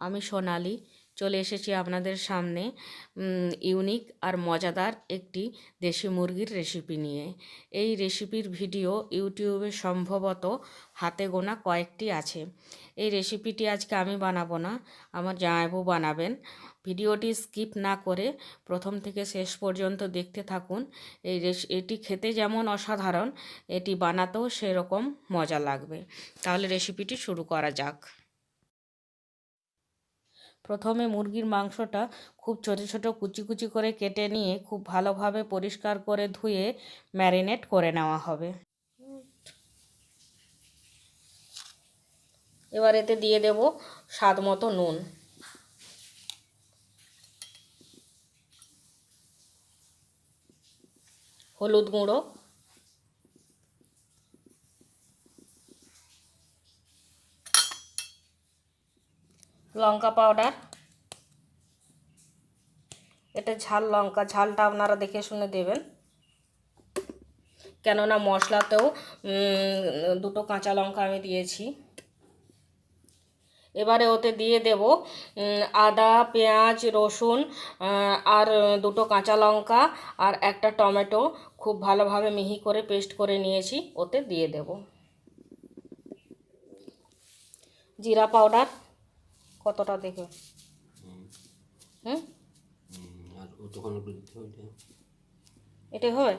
আমি সোনালি চলে এসেছি আপনাদের সামনে ইউনিক আর মজাদার একটি দেশি মুরগির রেসিপি নিয়ে। এই রেসিপির ভিডিও ইউটিউবে সম্ভবত হাতে গোনা কয়েকটি আছে। এই রেসিপিটি আজকে আমি বানাবো না, আমার জামাইবাবু বানাবেন। ভিডিওটি স্কিপ না করে প্রথম থেকে শেষ পর্যন্ত দেখতে থাকুন। এটি খেতে যেমন অসাধারণ, এটি বানাতেও সেরকম মজা লাগবে। তাহলে রেসিপিটি শুরু করা যাক। প্রথমে মুরগির মাংসটা খুব ছোট ছোট কুচি কুচি করে কেটে নিয়ে খুব ভালোভাবে পরিষ্কার করে ধুয়ে ম্যারিনেট করে নেওয়া হবে। এবার এতে দিয়ে দেব স্বাদ মতো নুন, হলুদ গুঁড়ো, লঙ্কা পাউডার। এটা ঝাল লঙ্কা, ঝালটা আপনারা দেখে শুনে দেবেন, কেননা মশলাতেও দুটো কাঁচা লঙ্কা আমি দিয়েছি। এবারে ওতে দিয়ে দেব আদা, পেঁয়াজ, রসুন আর দুটো কাঁচা লঙ্কা আর একটা টমেটো খুব ভালোভাবে মিহি করে পেস্ট করে নিয়েছি, ওতে দিয়ে দেব। জিরা পাউডার কতটা দেখে এটা হবে।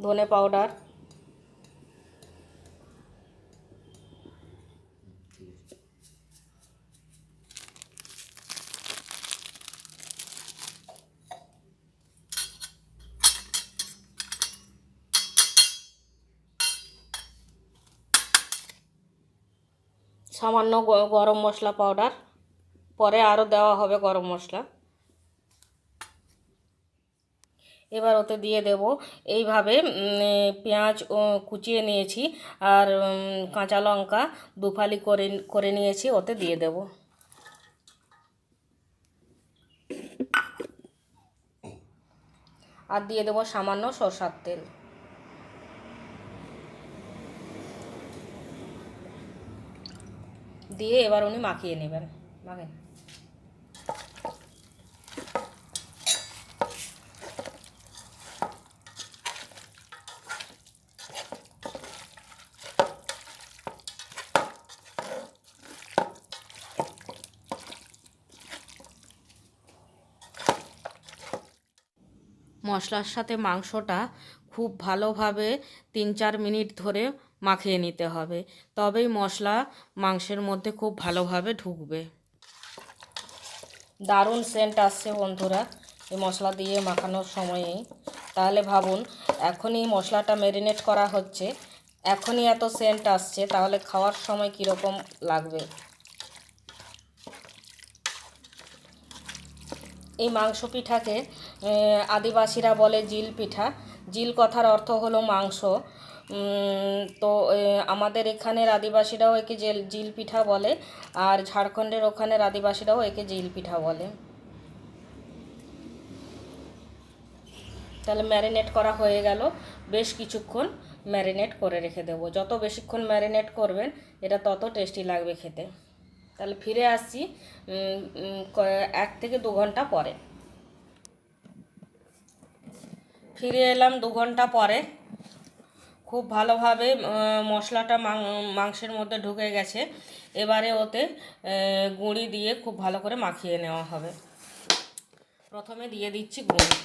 ধনে পাউডার, সামান্য গরম মশলা পাউডার, পরে আরও দেওয়া হবে গরম মশলা। এবার ওতে দিয়ে দেব এইভাবে পেঁয়াজ কুচিয়ে নিয়েছি আর কাঁচা লঙ্কা দুফালি করে নিয়েছি, ওতে দিয়ে দেব। আর দিয়ে দেব সামান্য সরষের তেল। দিয়ে এবার উনি মাখিয়ে নেবেন। মাখেন। মশলার সাথে মাংসটা খুব ভালোভাবে 3-4 মিনিট ধরে মাখিয়ে নিতে হবে, তবেই মশলা মাংসের মধ্যে খুব ভালোভাবে ঢুকবে। দারুণ সেন্ট আসছে বন্ধুরা এই মশলা দিয়ে মাখানোর সময়েই। তাহলে ভাবুন, এখনই মশলাটা ম্যারিনেট করা হচ্ছে, এখনই এত সেন্ট আসছে, তাহলে খাওয়ার সময় কীরকম লাগবে। এই মাংস পিঠাকে আদিবাসীরা বলে জিল পিঠা। জিল কথার অর্থ হলো মাংস। তো আমাদের এখানের আদিবাসীরাও একে জিল পিঠা বলে, আর ঝাড়খণ্ডের ওখানের আদিবাসীরাও একে জিল পিঠা বলে। তাহলে ম্যারিনেট করা হয়ে গেল, বেশ কিছুক্ষণ ম্যারিনেট করে রেখে দেবো। যত বেশিক্ষণ ম্যারিনেট করবেন এটা তত টেস্টি লাগবে খেতে। তাহলে ফিরে আসছি 1 থেকে 2 ঘন্টা পরে। ফিরে এলাম 2 ঘন্টা পরে। খুব ভালোভাবে মশলাটা মাংসের মধ্যে ঢুকে গেছে। এবারে ওতে গুঁড়ি দিয়ে খুব ভালো করে মাখিয়ে নেওয়া হবে। প্রথমে দিয়ে দিচ্ছি গুঁড়ি।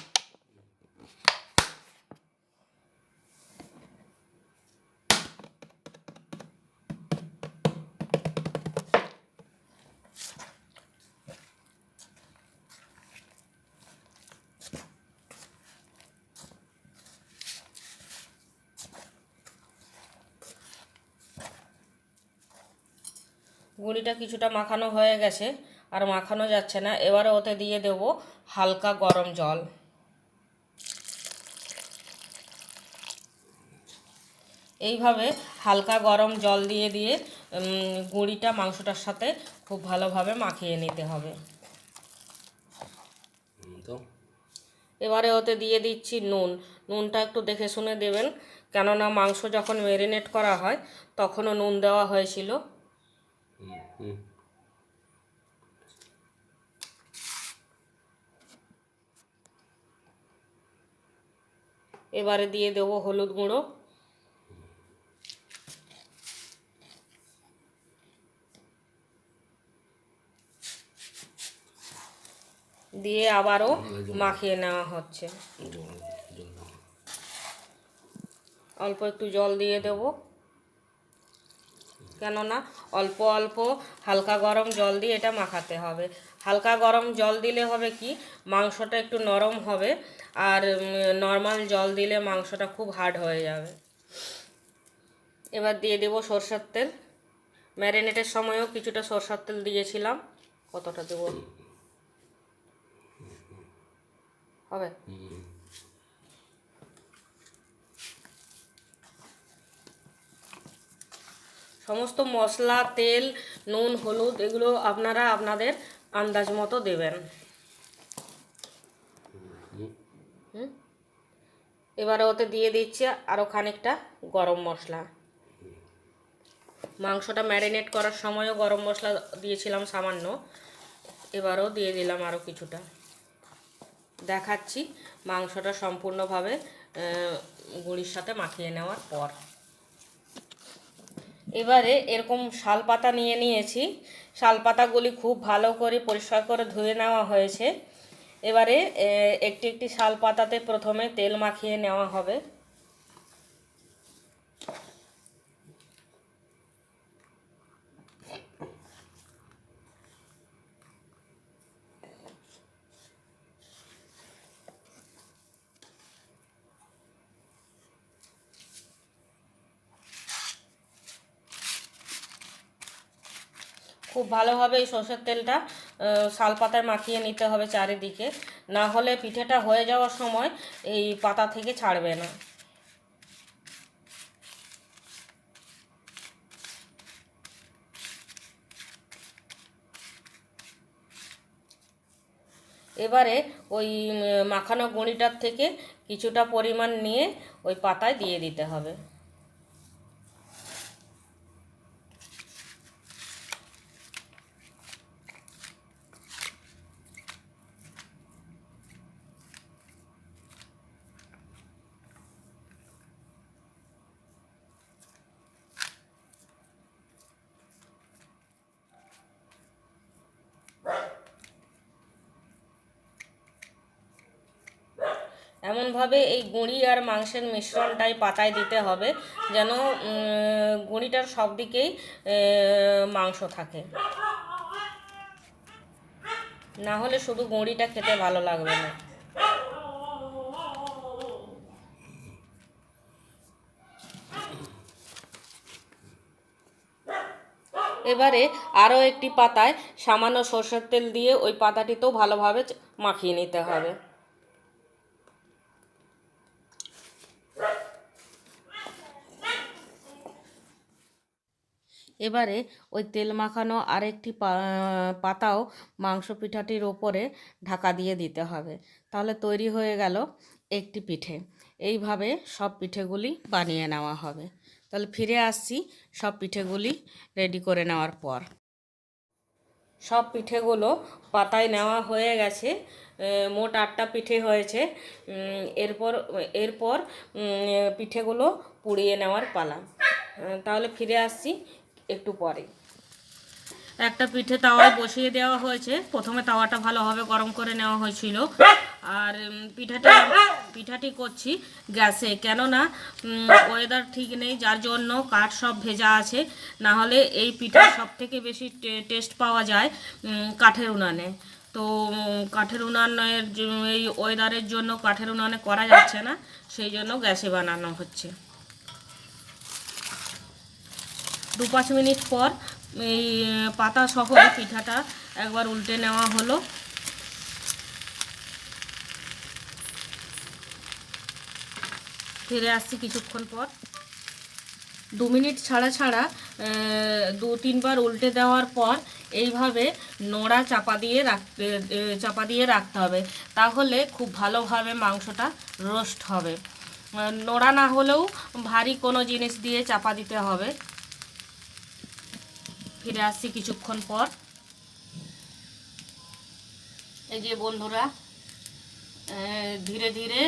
গুঁড়িটা কিছুটা মাখানো হয়ে গেছে, আর মাখানো যাচ্ছে না। এবারে ওতে দিয়ে দেব হালকা গরম জল। এইভাবে হালকা গরম জল দিয়ে দিয়ে গুঁড়িটা মাংসটার সাথে খুব ভালোভাবে মাখিয়ে নিতে হবে। এবারে ওতে দিয়ে দিচ্ছি নুন। নুনটা একটু দেখে শুনে দেবেন, কেননা মাংস যখন ম্যারিনেট করা হয় তখনও নুন দেওয়া হয়েছিল। এবারে দিয়ে দেবো হলুদ গুঁড়ো, দিয়ে আবারও মাখিয়ে নেওয়া হচ্ছে। অল্প একটু জল দিয়ে দেব, কেননা অল্প অল্প হালকা গরম জল দিয়ে এটা মাখাতে হবে। হালকা গরম জল দিলে হবে কি, মাংসটা একটু নরম হবে, আর নর্মাল জল দিলে মাংসটা খুব হার্ড হয়ে যাবে। এবার দিয়ে দেব সরষের তেল। ম্যারিনেটের সময়ও কিছুটা সরষের তেল দিয়েছিলাম। কতটা দেব হবে? সমস্ত মশলা, তেল, নুন, হলুদ এগুলো আপনারা আপনাদের আন্দাজ মতো দেবেন। এবারে ওতে দিয়ে দিচ্ছি আরও খানিকটা গরম মশলা। মাংসটা ম্যারিনেট করার সময়ও গরম মশলা দিয়েছিলাম সামান্য, এবারও দিয়ে দিলাম আরও কিছুটা। দেখাচ্ছি মাংসটা সম্পূর্ণভাবে গুঁড়ির সাথে মাখিয়ে নেওয়ার পর। এবারে এরকম শালপাতা নিয়েছি। শালপাতাগুলি খুব ভালো করে পরিষ্কার করে ধুয়ে নেওয়া হয়েছে। এবারে একটি একটি শালপাতাতে প্রথমে তেল মাখিয়ে নেওয়া হবে। খুব ভালোভাবে এই সরষের তেলটা শালপাতায় মাখিয়ে নিতে হবে চারিদিকে, না হলে পিঠেটা হয়ে যাওয়ার সময় এই পাতা থেকে ছাড়বে না। এবারে ওই মাখানো গুঁড়িটার থেকে কিছুটা পরিমাণ নিয়ে ওই পাতায় দিয়ে দিতে হবে। এমনভাবে এই গুঁড়ি আর মাংসের মিশ্রণটাই পাতায় দিতে হবে যেন গুঁড়িটার সব দিকেই মাংস থাকে, না হলে শুধু গুঁড়িটা খেতে ভালো লাগবে না। এবারে আরও একটি পাতায় সামান্য সরষের তেল দিয়ে ওই পাতাটিতেও ভালোভাবে মাখিয়ে নিতে হবে। এবারে ওই তেল মাখানো আরেকটি পাতাও মাংস পিঠাটির ওপরে ঢাকা দিয়ে দিতে হবে, তাহলে তৈরি হয়ে গেল একটি পিঠে। এইভাবে সব পিঠেগুলি বানিয়ে নেওয়া হবে। তাহলে ফিরে আসছি সব পিঠেগুলি রেডি করে নেওয়ার পর। সব পিঠেগুলো পাতায় নেওয়া হয়ে গেছে, মোট 8টা পিঠে হয়েছে। এরপর পিঠেগুলো পুড়িয়ে নেওয়ার পালা। তাহলে ফিরে আসছি একটু পরে। একটা পিঠে তাওয়ায় বসিয়ে দেওয়া হয়েছে। প্রথমে তাওয়াটা ভালোভাবে গরম করে নেওয়া হয়েছিল, আর পিঠাটি করছি গ্যাসে, কেননা ওয়েদার ঠিক নেই, যার জন্য কাঠ সব ভেজা আছে। না হলে এই পিঠা সব থেকে বেশি টেস্ট পাওয়া যায় কাঠের উনানে। তো কাঠের উনানের এই ওয়েদারের জন্য কাঠের উনানে করা যাচ্ছে না, সেই জন্য গ্যাসে বানানো হচ্ছে। 2-5 মিনিট পর এই পাতা সহ পিঠাটা একবার উল্টে নেওয়া হলো। ফিরে আসছি কিছুক্ষণ পর। 2 মিনিট ছাড়া 2-3 বার উল্টে দেওয়ার পর এইভাবে নোড়া চাপা দিয়ে রাখতে হবে, তাহলে খুব ভালোভাবে মাংসটা রোস্ট হবে। নোড়া না হলেও ভারী কোনো জিনিস দিয়ে চাপা দিতে হবে। ফিরে আসছি কিছুক্ষণ পর। এই যে বন্ধুরা, ধীরে ধীরে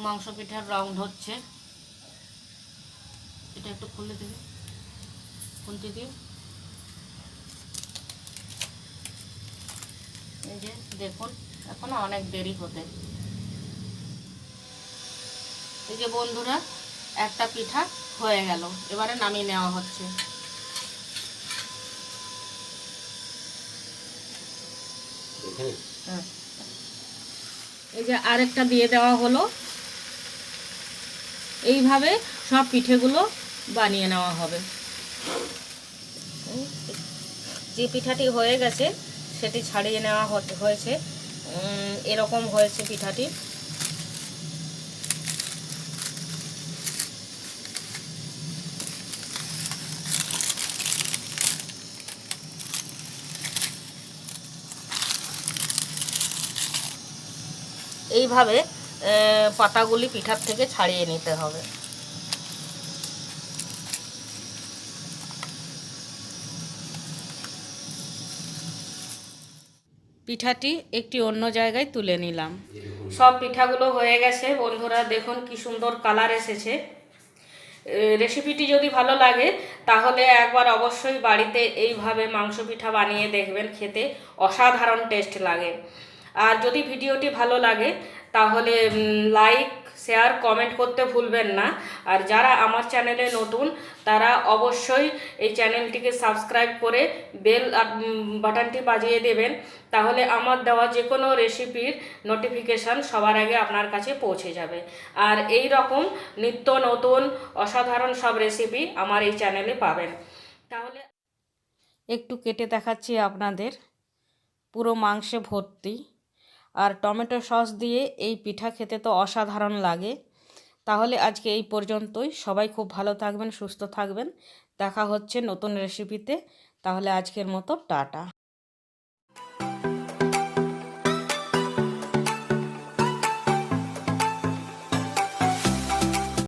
মাংস পিঠার রাউন্ড হচ্ছে। এটা একটু খুলে দিবি, খুলতে দিই। এই যে দেখুন, এখনো অনেক দেরি হতে। এই যে বন্ধুরা, একটা পিঠা হয়ে গেল, এবারে নামিয়ে নেওয়া হচ্ছে। এই যে আরেকটা দিয়ে দেওয়া হলো। এইভাবে সব পিঠেগুলো বানিয়ে নেওয়া হবে। যে পিঠাটি হয়ে গেছে সেটি ছাড়িয়ে নেওয়া হয়েছে। এরকম হয়েছে পিঠাটি। এইভাবে পাতাগুলি পিঠার থেকে ছাড়িয়ে নিতে হবে। পিঠাটি একটি অন্য জায়গায় তুলে নিলাম। সব পিঠাগুলো হয়ে গেছে বন্ধুরা, দেখুন কি সুন্দর কালার এসেছে। রেসিপিটি যদি ভালো লাগে তাহলে একবার অবশ্যই বাড়িতে এইভাবে মাংস পিঠা বানিয়ে দেখবেন, খেতে অসাধারণ টেস্ট লাগে। আর যদি ভিডিওটি ভালো লাগে তাহলে লাইক, শেয়ার, কমেন্ট করতে ভুলবেন না। আর যারা আমার চ্যানেলে নতুন তারা অবশ্যই এই চ্যানেলটিকে সাবস্ক্রাইব করে বেল বাটনটি বাজিয়ে দেবেন, তাহলে আমার দেওয়া যে কোনো রেসিপির নোটিফিকেশান সবার আগে আপনার কাছে পৌঁছে যাবে। আর এই রকম নিত্য নতুন অসাধারণ সব রেসিপি আমার এই চ্যানেলে পাবেন। তাহলে একটু কেটে দেখাচ্ছি আপনাদের। পুরো মাংসে ভর্তি। আর টমেটো সস দিয়ে এই পিঠা খেতে তো অসাধারণ লাগে। তাহলে আজকে এই পর্যন্তই। সবাই খুব ভালো থাকবেন, সুস্থ থাকবেন। দেখা হচ্ছে নতুন রেসিপিতে। তাহলে আজকের মতো টাটা।